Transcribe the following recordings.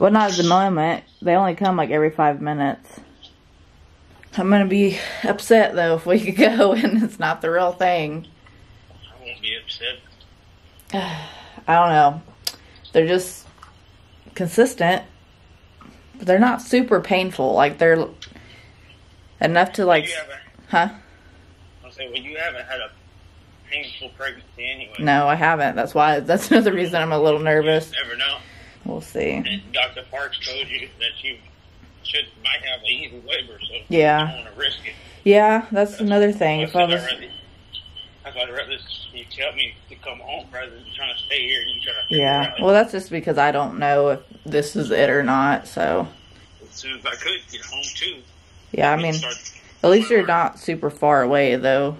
Well, not at the moment. They only come like every 5 minutes. I'm gonna be upset though if we could go and it's not the real thing. I won't be upset. I don't know. They're just consistent, but they're not super painful. Like, they're enough to like, huh? I'll say, well, you haven't had a painful pregnancy anyway. No, I haven't. That's another reason I'm a little nervous. You never know. We'll see. And Dr. Parks told you that you might have an easy labor, so yeah. you don't want to risk it. Yeah, that's another thing. If I was... That's why I'd rather you tell me to come home rather than trying to stay here and you try to figure yeah. it out. Well, that's just because I don't know if this is it or not, so. As soon as I could get home too. Yeah, I mean, at least you're not super far away though.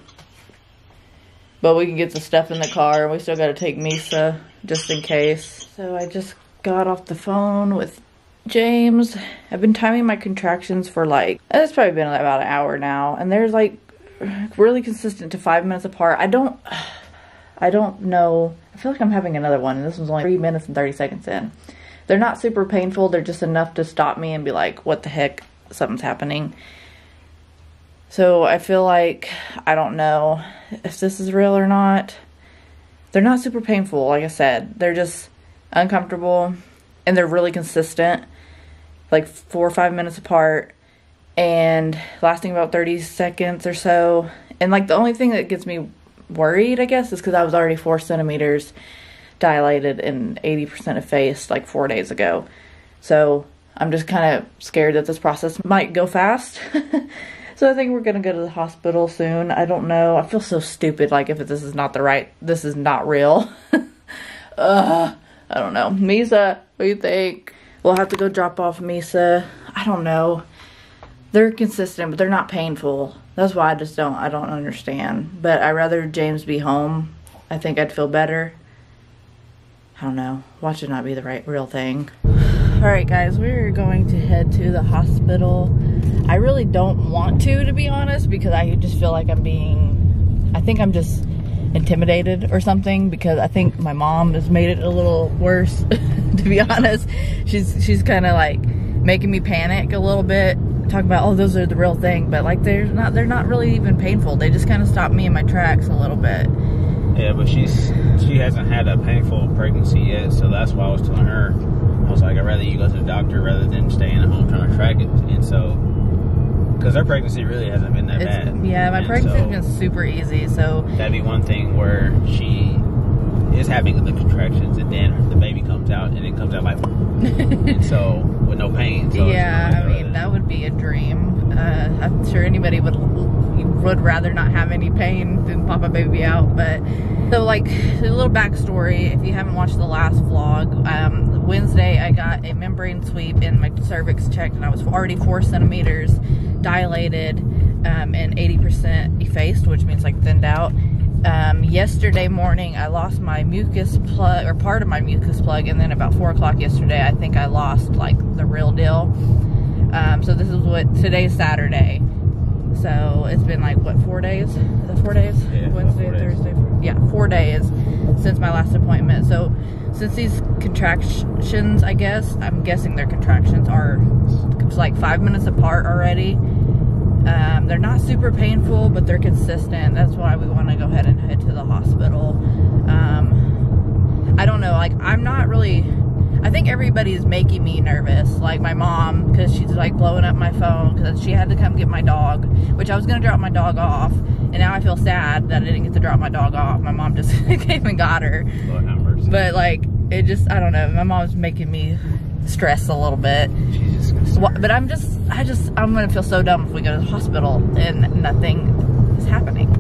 But we can get the stuff in the car. We still got to take Misa just in case. So I just got off the phone with James. I've been timing my contractions for like, it's probably been about an hour now. And there's like really consistent to 5 minutes apart. I don't know. I feel like I'm having another one. And this one's only 3 minutes and 30 seconds in. They're not super painful. They're just enough to stop me and be like, what the heck? Something's happening. So I feel like, I don't know if this is real or not. They're not super painful, like I said. They're just uncomfortable. And they're really consistent. Like 4 or 5 minutes apart. And lasting about 30 seconds or so. And like the only thing that gets me worried, I guess, is because I was already 4 centimeters dilated and 80% effaced like 4 days ago. So I'm just kind of scared that this process might go fast. So I think we're going to go to the hospital soon. I don't know. I feel so stupid. Like if this is not this is not real. I don't know. Misa, what do you think? We'll have to go drop off Misa. I don't know. They're consistent, but they're not painful. That's why I don't understand. But I'd rather James be home. I think I'd feel better. I don't know. Watch it not be the real thing. Alright guys, we're going to head to the hospital. I really don't want to be honest, because I just feel like I think I'm just intimidated or something, because I think my mom has made it a little worse, to be honest. She's kind of like making me panic a little bit, talking about, oh, those are the real thing, but like they're not really even painful. They just kind of stop me in my tracks a little bit. Yeah, but she hasn't had a painful pregnancy yet, so that's why I was telling her, I was like, I'd rather you go to the doctor rather than staying at home trying to track it. And so, because her pregnancy really hasn't been that bad. Yeah, my pregnancy's been super easy, so. That'd be one thing where she is having the contractions and then the baby comes out and it comes out like, and so, with no pain. So yeah, I mean, that would be a dream. I'm sure anybody would rather not have any pain than pop a baby out. But so like a little backstory, if you haven't watched the last vlog, Wednesday I got a membrane sweep and my cervix checked, and I was already 4 centimeters dilated and 80% effaced, which means like thinned out. Yesterday morning I lost my mucus plug, or part of my mucus plug, and then about 4 o'clock yesterday I think I lost like the real deal. So this is today's Saturday. So it's been like, what, 4 days? Is that 4 days? Yeah, Wednesday, 4 days. Thursday, yeah, 4 days since my last appointment. So since these contractions, I guess, I'm guessing their contractions are like 5 minutes apart already. They're not super painful, but they're consistent. That's why we want to go ahead and head to the hospital. I don't know, like I'm not really, I think everybody's making me nervous, like my mom, because she's like blowing up my phone because she had to come get my dog, which I was going to drop my dog off, and now I feel sad that I didn't get to drop my dog off. My mom just came and got her. Lord have mercy. But like, it just, I don't know, my mom's making me stress a little bit. She's just concerned. But I'm going to feel so dumb if we go to the hospital and nothing is happening.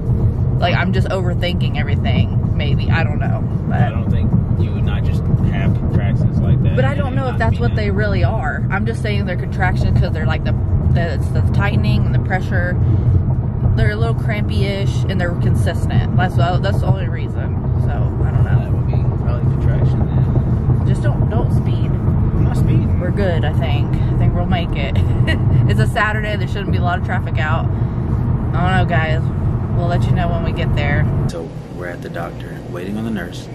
Like, I'm just overthinking everything, maybe, I don't know. But I don't think you would not just have contractions like that. But I don't know if that's what they really are. I'm just saying they're contractions because they're like it's the tightening and the pressure. They're a little crampy-ish and they're consistent. That's the only reason. So I don't know. That would be probably contraction then. Just don't speed. I'm not speeding. We're good, I think. I think we'll make it. It's a Saturday. There shouldn't be a lot of traffic out. I don't know, guys. We'll let you know when we get there. So we're at the doctor, waiting on the nurse.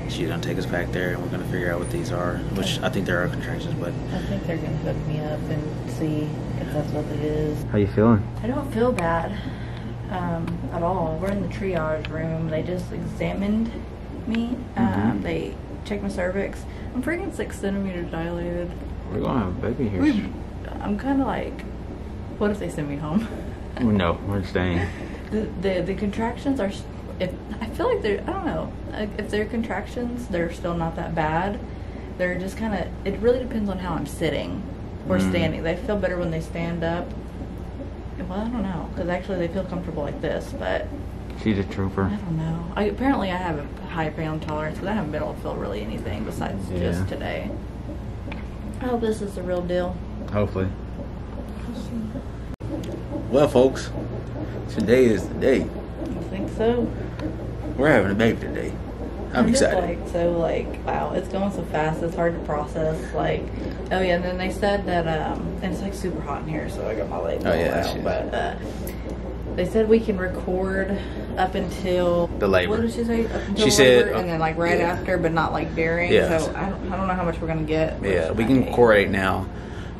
she's gonna take us back there, and we're gonna figure out what these are. Which I think there are contractions, but I think they're gonna hook me up and see if that's what it is. How you feeling? I don't feel bad at all. We're in the triage room. They just examined me. They checked my cervix. I'm freaking 6 centimeters dilated. We're gonna have a baby here. I'm kind of like, what if they send me home? No, we're staying. The contractions are, I feel like they're, I don't know, if they're contractions, they're still not that bad. They're just kind of, it really depends on how I'm sitting or standing. They feel better when they stand up. Well, I don't know, because actually they feel comfortable like this, but She's a trooper. I don't know. Apparently I have a high pain tolerance, because I haven't been able to feel really anything besides just today. I hope this is the real deal. Hopefully. Well, folks, today is the day. You think so? We're having a baby today. I'm excited. Wow, it's going so fast. It's hard to process. Like, oh yeah, and then they said that, and it's like super hot in here, so I got my leg out. But they said we can record up until the labor. What did she say? Up until she said, labor, and then like right after, but not like during. Yeah. So I don't know how much we're gonna get. Yeah, we can record right now,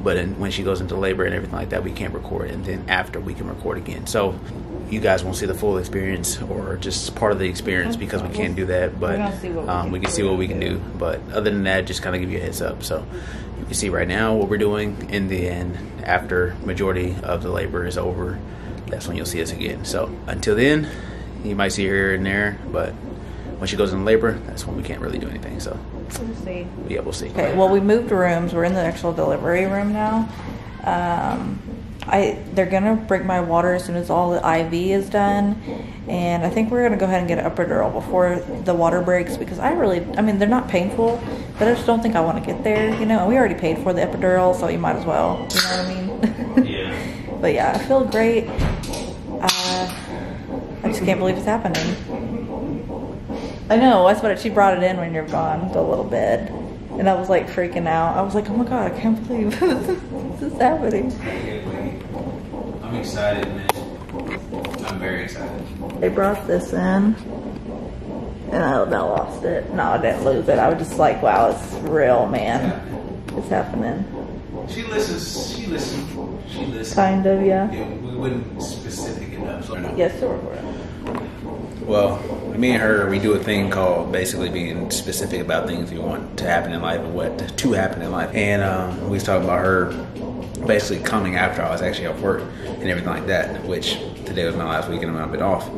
but when she goes into labor and everything like that, we can't record, and then after we can record again. So you guys won't see the full experience or just part of the experience because we can't do that, but we can see what we can do. But other than that, just kind of give you a heads up. So you can see right now what we're doing. In the end, after majority of the labor is over, that's when you'll see us again. So until then, you might see her here and there, but when she goes into labor, that's when we can't really do anything. So we'll see. Yeah, we'll see. Okay, well, we moved rooms. We're in the actual delivery room now. They're gonna break my water as soon as all the IV is done, and I think we're gonna go ahead and get an epidural before the water breaks, because I mean, they're not painful, but I just don't think I want to get there, you know. And we already paid for the epidural, so you might as well, you know what I mean? Yeah. But yeah, I feel great. I just can't believe it's happening. I know, that's what she brought it in when you're gone, the little bed. And I was like freaking out. I was like, oh my God, I can't believe this is happening. I'm excited, man. I'm very excited. They brought this in, and I lost it. No, I didn't lose it. I was just like, wow, it's real, man. It's happening. She listens. She listens. Kind of, yeah. We wouldn't specific enough. So Yes, sir. Well, me and her, we do a thing called basically being specific about things we want to happen in life and what to happen in life. And we was talking about her basically coming after I was actually off work and everything like that, which today was my last weekend and I'm a bit off.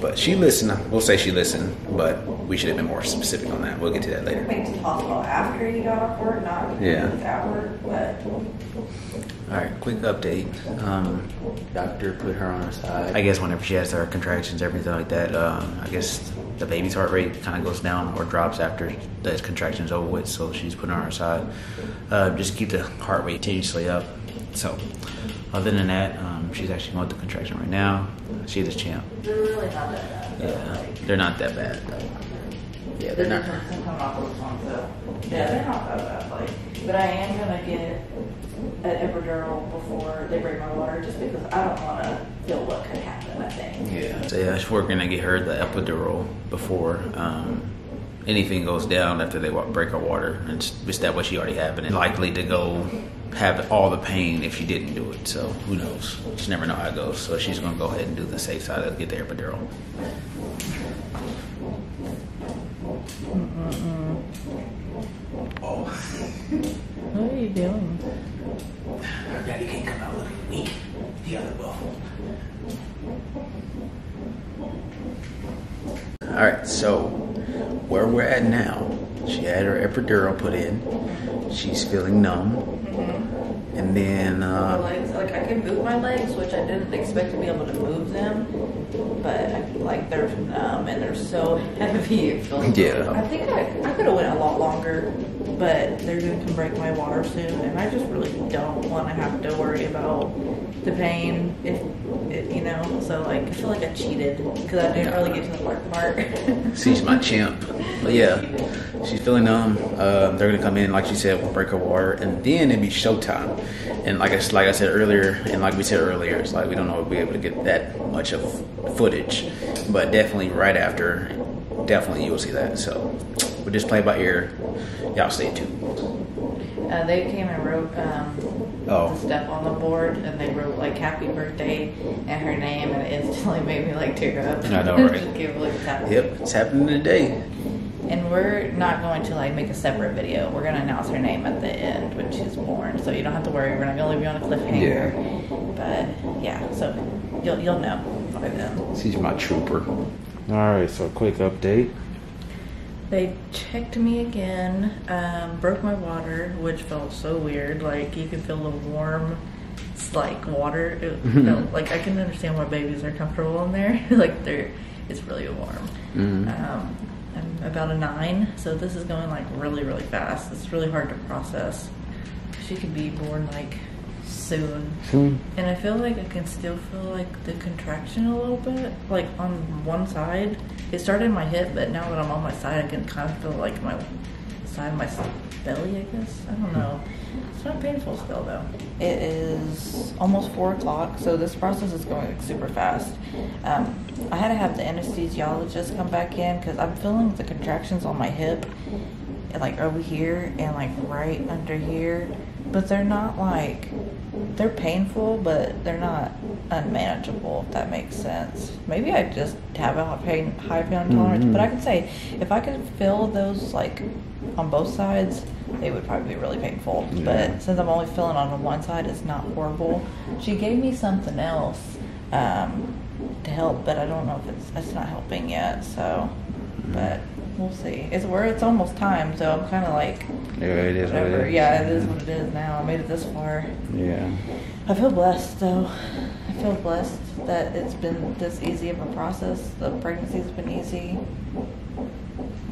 But she listened. We'll say she listened, but we should have been more specific on that. We'll get to that later. Went to the hospital after you got off work, not at work, but... All right, quick update. Doctor put her on her side. I guess whenever she has her contractions, everything like that, I guess the baby's heart rate kind of goes down or drops after the contractions over with. So she's put her on her side. Just keep the heart rate continuously up. So other than that, she's actually going through the contraction right now. She's a champ. They're really not that bad. Yeah, they're not that bad. Yeah, they're not. Yeah, they're not that bad. But I am gonna get an epidural before they break my water, just because I don't want to feel what could happen, I think. Yeah. So yeah, we're gonna get her the epidural before anything goes down after they break her water, and it's that what she already happened, and likely to go have all the pain if she didn't do it. So who knows? Just never know how it goes. So she's gonna go ahead and do the safe side of get the epidural. Oh. What are you doing? Her daddy can't come out looking weak. The other buffalo. Alright, so where we're at now, she had her epidural put in. She's feeling numb. And then my legs, like I can move my legs, which I didn't expect to be able to move them, but like they're numb and they're so heavy. It feels yeah. I think I could have went a lot longer, but they're going to break my water soon, and I just really don't want to have to worry about the pain, if you know. So like I feel like I cheated because I didn't really get to the work part. She's my champ. But yeah, she's feeling numb. They're gonna come in, like she said, we'll break her water, and then it'd be showtime. And like I said earlier, and like we said earlier, it's like we don't know if we'll be able to get that much of footage, but definitely right after, definitely you will see that. So we just play by ear. Y'all stay tuned. They came and wrote the stuff on the board, and they wrote like "Happy Birthday" and her name, and it instantly made me like tear up. I know, right? Just give like tap. Yep, it's happening today. And we're not going to like make a separate video. We're gonna announce her name at the end when she's born, so you don't have to worry. We're not gonna leave you on a cliffhanger. Yeah. But yeah, so you'll know by then. She's my trooper. All right, so quick update. They checked me again, broke my water, which felt so weird. Like you could feel the warm, like water. It felt like I can understand why babies are comfortable in there. Like it's really warm. I'm about a 9, so this is going like really, really fast. It's really hard to process. She could be born like soon. And I feel like I can still feel like the contraction a little bit, like on one side. It started in my hip, but now that I'm on my side, I can kind of feel like my side of my belly, I guess. I don't know. It's not painful still though. It is almost 4 o'clock, so this process is going like, super fast. I had to have the anesthesiologist come back in because I'm feeling the contractions on my hip, and, like over here and like right under here, but they're not like, they're painful, but they're not unmanageable, if that makes sense. Maybe I just have a high pain tolerance, but I could say if I could feel those like on both sides, they would probably be really painful. Yeah. But since I'm only feeling on one side, it's not horrible. She gave me something else to help, but I don't know if it's not helping yet. So, but we'll see. It's almost time, so I'm kind of like, yeah, it is whatever. what it is. Yeah, it is what it is now. I made it this far. Yeah. I feel blessed, though. I feel blessed that it's been this easy of a process. The pregnancy's been easy,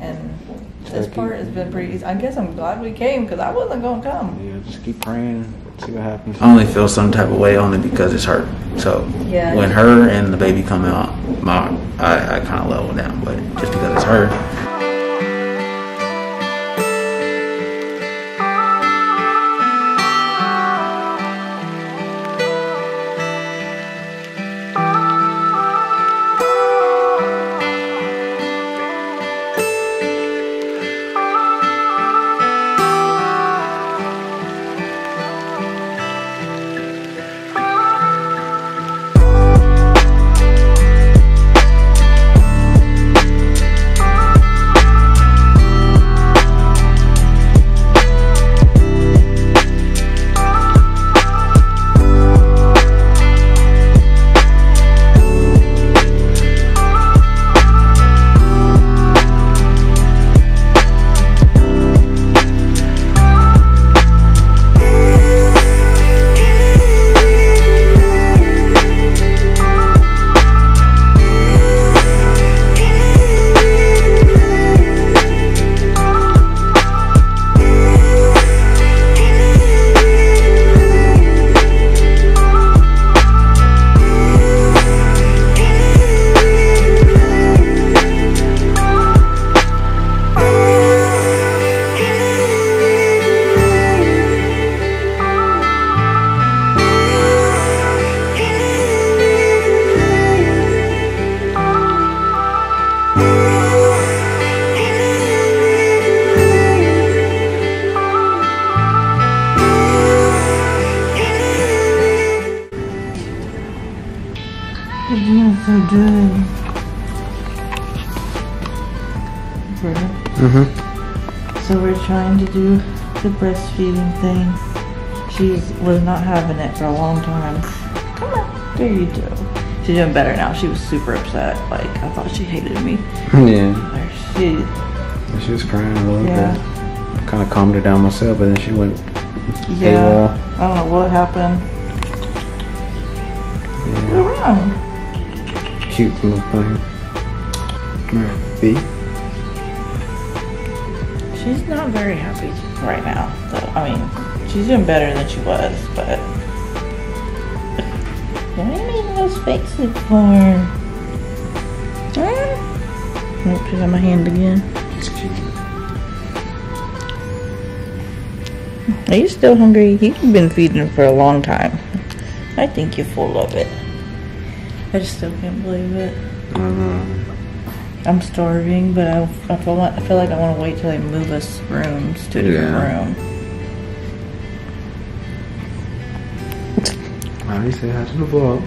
and this part has been pretty easy. I guess I'm glad we came because I wasn't gonna come. Yeah, just keep praying. See what happens. I only feel some type of way only because it's hurt. So yeah, when her and the baby come out, I kind of level down, but just because it's her. So good. So we're trying to do the breastfeeding thing. She was not having it for a long time. Come on, there you go. She's doing better now. She was super upset. Like, I thought she hated me. Yeah. She was crying a little bit. I kind of calmed her down myself, but then she went AWOL. I don't know what happened. Yeah. What's wrong? Cute little thing. Come here, B. She's not very happy right now, though. I mean, she's doing better than she was, but... What are you making those faces for? Nope, she's on my hand again. It's cute. Are you still hungry? You've been feeding her for a long time. I think you're full of it. I just still can't believe it. I'm starving, but I feel like I want to wait till they move us rooms to a different room. Alright, say hi to the vlog.